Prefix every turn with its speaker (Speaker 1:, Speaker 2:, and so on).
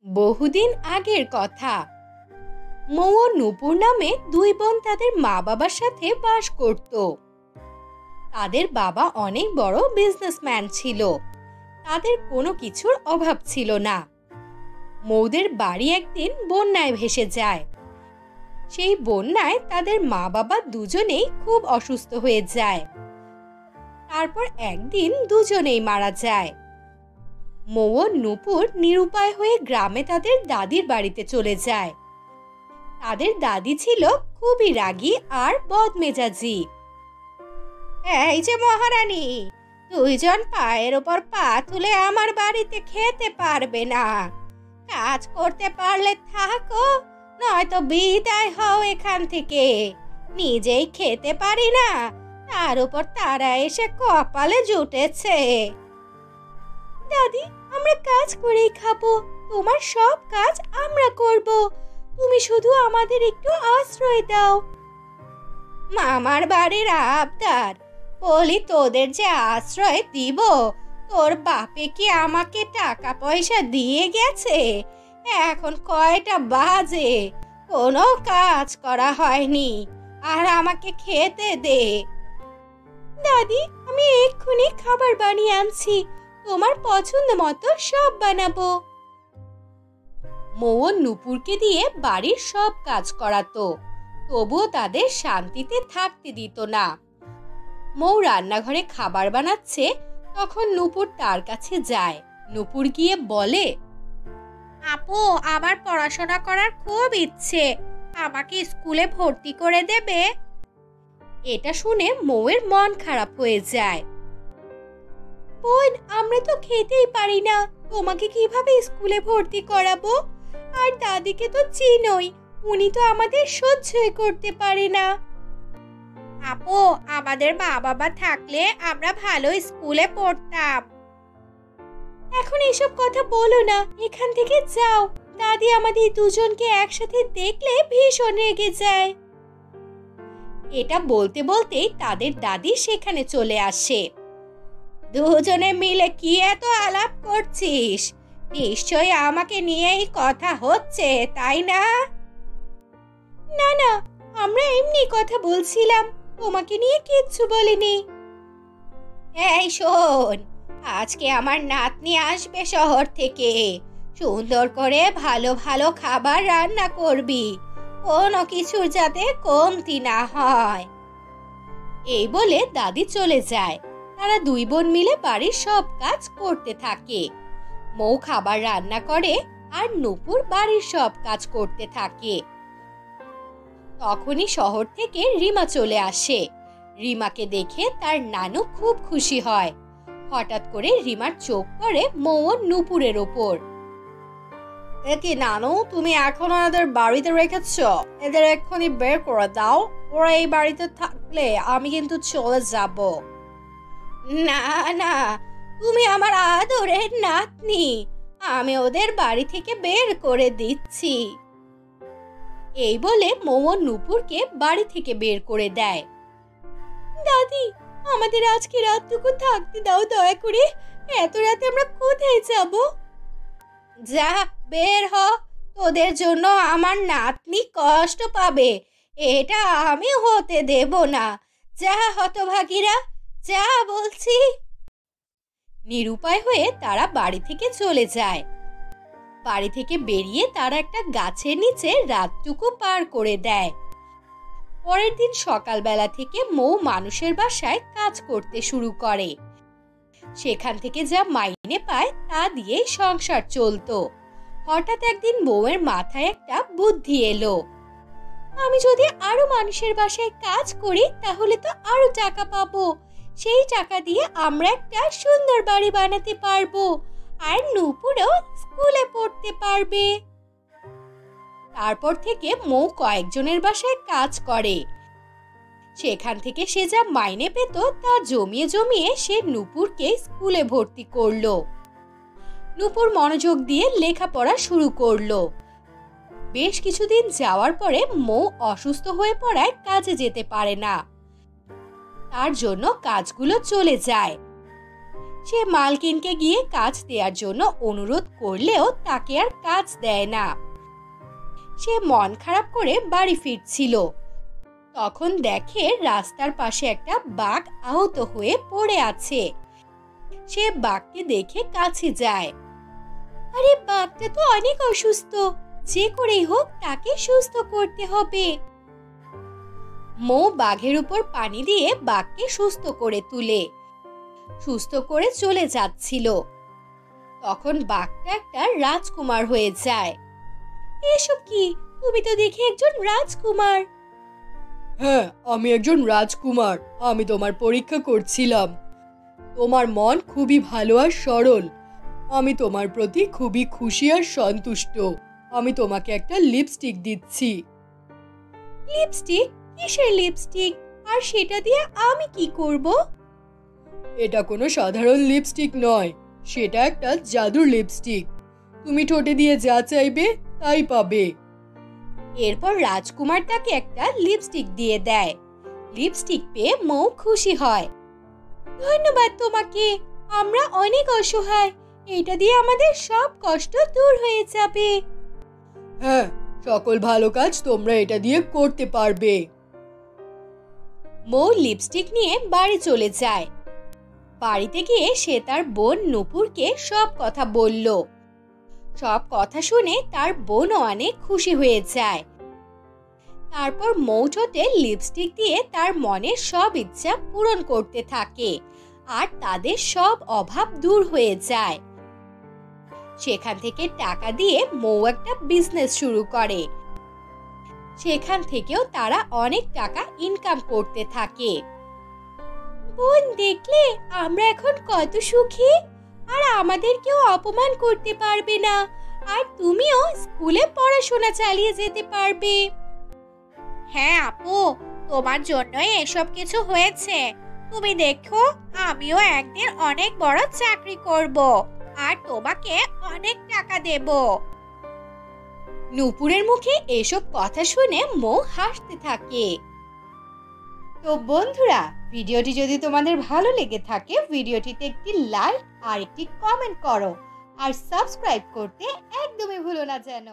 Speaker 1: বহুদিন আগের কথা। মৌ ও নূপুর নামে দুই বোন তাদের মা বাবার সাথে বাস করত। তাদের বাবা অনেক বড় বিজনেসম্যান ছিল। তাদের কোনো কিছুর অভাব ছিল না। মৌদের বাড়ি একদিন বন্যায় ভেসে যায়। সেই বন্যায় তাদের মা বাবা দুজনেই খুব অসুস্থ হয়ে যায়। তারপর একদিন দুজনেই মারা যায়। মৌ ও নূপুর নিরুপায় হয়ে গ্রামে তাদের দাদির বাড়িতে চলে যায়। তাদের দাদি ছিল খুবই রাগী আর বদমেজাজি। এই যে মহারানী, দুইজন পায়ের ওপর পা তুলে আমার বাড়িতে খেতে পারবে না। কাজ করতে পারলে থাকো, নয়তো বিদায় হও এখান থেকে। নিজেই খেতে পারি না, তার উপর তারা এসে কপালে জুটেছে। দাদি, আমরা কাজ করেই খাবো, তোমার সব কাজ আমরা করব, তুমি শুধু আমাদের একটু আশ্রয় দাও। মামার বাড়ির আবদার, বলি তোদের যে আশ্রয় দিব, তোর বাপে কি আমাকে টাকা পয়সা দিয়ে গেছে? এখন কয়টা বাজে, কোনো কাজ করা হয়নি, আর আমাকে খেতে দে। দাদি, আমি এক্ষুনি খাবার বানিয়ে আনছি, তোমার পছন্দ মতো সব বানাবো। মৌ নূপুরকে দিয়ে বাড়ির সব কাজ করাতো, তবুও তাদের শান্তিতে থাকতে দিত না। মৌ রান্নাঘরে খাবার বানাচ্ছে, তখন নূপুর তার কাছে যায়। নূপুর গিয়ে বলে, আপু, আবার পড়াশোনা করার খুব ইচ্ছে, আমাকে স্কুলে ভর্তি করে দেবে? এটা শুনে মৌয়ের মন খারাপ হয়ে যায়। বোন, আমরা তো খেতেই পারি না, তোমাকে কিভাবে স্কুলে ভর্তি করাবো? আর দাদিকে তো চিনোই, উনি তো আমাদের সহ্যই করতে পারে না। আপু, আমাদের মা বাবা থাকলে আমরা ভালো স্কুলে পড়তাম। এখন এসব কথা বলো না, এখান থেকে যাও। দাদি আমাদের দুজনকে একসাথে দেখলে ভীষণ রেগে যায়। এটা বলতে বলতেই তাদের দাদি সেখানে চলে আসে। দুজনে মিলে কি এত আলাপ করছিস? নিশ্চয়ই আমাকে নিয়েই কথা হচ্ছে, তাই না? না না, আমরা এমনি কথা বলছিলাম, তোমাকে নিয়ে কিচ্ছু বলিনি। এই শোন, আজকে আমার নাতনি আসবে শহর থেকে, সুন্দর করে ভালো ভালো খাবার রান্না করবি, কোনো কিছুর যাতে কমতি না হয়। এই বলে দাদি চলে যায়। তারা দুই বোন মিলে বাড়ির সব কাজ করতে থাকে। মৌ খাবার রান্না করে আর নূপুর বাড়ির সব কাজ করতে থাকে। তখনই শহর থেকে রিমা চলে আসে। রিমাকে দেখে তার নানু খুব খুশি হয়। হঠাৎ করে রিমার চোখ পড়ে মৌ ও নূপুরের ওপর। একে নানু, তুমি এখনো এদের বাড়িতে রেখেছ? এদের এক্ষুনি বের করে দাও, ওরা এই বাড়িতে থাকলে আমি কিন্তু চলে যাব। না না, তুমি আমার আদরের নাতনি, আমি ওদের বাড়ি থেকে বের করে দিচ্ছি। এই বলে মৌ ও নূপুরকে বাড়ি থেকে বের করে দেয়। দাদি, আমাদের আজকে রাতটুকু থাকতে দাও দয়া করে, এত রাতে আমরা কোথায় যাব? যা, বের হ, তোদের জন্য আমার নাতনি কষ্ট পাবে, এটা আমি হতে দেব না। যা হতভাগীরা, যা বলছি। নিরুপায় হয়ে তারা বাড়ি থেকে চলে যায়। বাড়ি থেকে বেরিয়ে তারা একটা গাছের নিচে রাতটুকু পার করে দেয়। পরের দিন সকালবেলা থেকে মৌ মানুষের বাসায় কাজ করতে শুরু করে। সেখান থেকে যা মাইনে পায় তা দিয়ে সংসার চলতো। হঠাৎ একদিন বউয়ের মাথায় একটা বুদ্ধি এলো। আমি যদি আরো মানুষের বাসায় কাজ করি তাহলে তো আরো টাকা পাবো, সেই টাকা দিয়ে আমরা একটা সুন্দর বাড়ি বানাতে পারবো, আর নূপুরও স্কুলে পড়তে পারবে। তারপর থেকে মৌ কয়েকজনের বাসায় কাজ করে। সেখান থেকে সে যা মাইনে পেত তা জমিয়ে জমিয়ে সে নূপুরকে স্কুলে ভর্তি করলো। নূপুর মনোযোগ দিয়ে লেখাপড়া শুরু করলো। বেশ কিছুদিন যাওয়ার পরে মৌ অসুস্থ হয়ে পড়ায় কাজে যেতে পারে না। তার জন্য কাজগুলো চলে যায়। সে মালকিনকে গিয়ে কাজ দেওয়ার জন্য অনুরোধ করলেও তাকে আর কাজ দেয় না। সে মন খারাপ করে বাড়ি ফিরছিল, তখন দেখে রাস্তার পাশে একটা বাঘ আহত হয়ে পড়ে আছে। সে বাঘকে দেখে কাছে যায়। আরে বাঘটা তো অনেক অসুস্থ, যে করেই হোক তাকে সুস্থ করতে হবে। মৌ বাঘের উপর পানি দিয়ে বাঘকে সুস্থ করে তুলে সুস্থ করে চলে যাচ্ছিল। তখন বাঘটা একটা রাজকুমার হয়ে যায়। এসব কি? তুমি তো দেখি একজন রাজকুমার।
Speaker 2: হ্যাঁ, আমি একজন রাজকুমার। আমি তোমার পরীক্ষা করছিলাম। তোমার মন খুবই ভালো আর সরল। আমি তোমার প্রতি খুবই খুশি আর সন্তুষ্ট। আমি তোমাকে একটা লিপস্টিক দিচ্ছি।
Speaker 1: লিপস্টিক? কিসের লিপস্টিক? আর সেটা দিয়ে আমি কি করব?
Speaker 2: এটা কোনো সাধারণ লিপস্টিক নয়, সেটা একটা জাদুর লিপস্টিক। তুমি ঠোঁটে দিয়ে যা চাইবে তাই পাবে।
Speaker 1: এরপর রাজকুমার তাকে একটা লিপস্টিক দিয়ে দেয়। লিপস্টিক পেয়ে মৌ খুশি হয়। ধন্যবাদ তোমাকে, আমরা অনেক অসহায়, এটা দিয়ে আমাদের সব কষ্ট দূর হয়ে যাবে।
Speaker 2: হ্যাঁ, সকল ভালো কাজ তোমরা এটা দিয়ে করতে পারবে।
Speaker 1: মৌ লিপস্টিক নিয়ে বাড়ি চলে যায়। বাড়িতে গিয়ে সে তার বোন নূপুরকে সব কথা বলল। সব কথা শুনে তার বোনও অনেক খুশি হয়ে যায়। তারপর মৌ ঠোঁটে লিপস্টিক দিয়ে তার মনের সব ইচ্ছা পূরণ করতে থাকে আর তাদের সব অভাব দূর হয়ে যায়। সেখান থেকে টাকা দিয়ে মৌ একটা বিজনেস শুরু করে। সেখান থেকেও তারা অনেক টাকা ইনকাম করতে থাকে। বোন, দেখলে আমরা এখন কত সুখী, আর আমাদের কেউ অপমান করতে পারবে না, আর তুমিও স্কুলে পড়াশোনা চালিয়ে যেতে পারবে। হ্যাঁ আপু, তোমার জন্যই এসব কিছু হয়েছে। তুমি দেখো, আমিও একদিন অনেক বড় চাকরি করব আর তোমাকে অনেক টাকা দেব। নূপুরের মুখে এসব কথা শুনে মৌ হাসতে থাকে। তো বন্ধুরা, ভিডিওটি যদি তোমাদের ভালো লেগে থাকে, ভিডিওটিতে একটি লাইক আর একটি কমেন্ট করো, আর সাবস্ক্রাইব করতে একদমই ভুলো না যেন।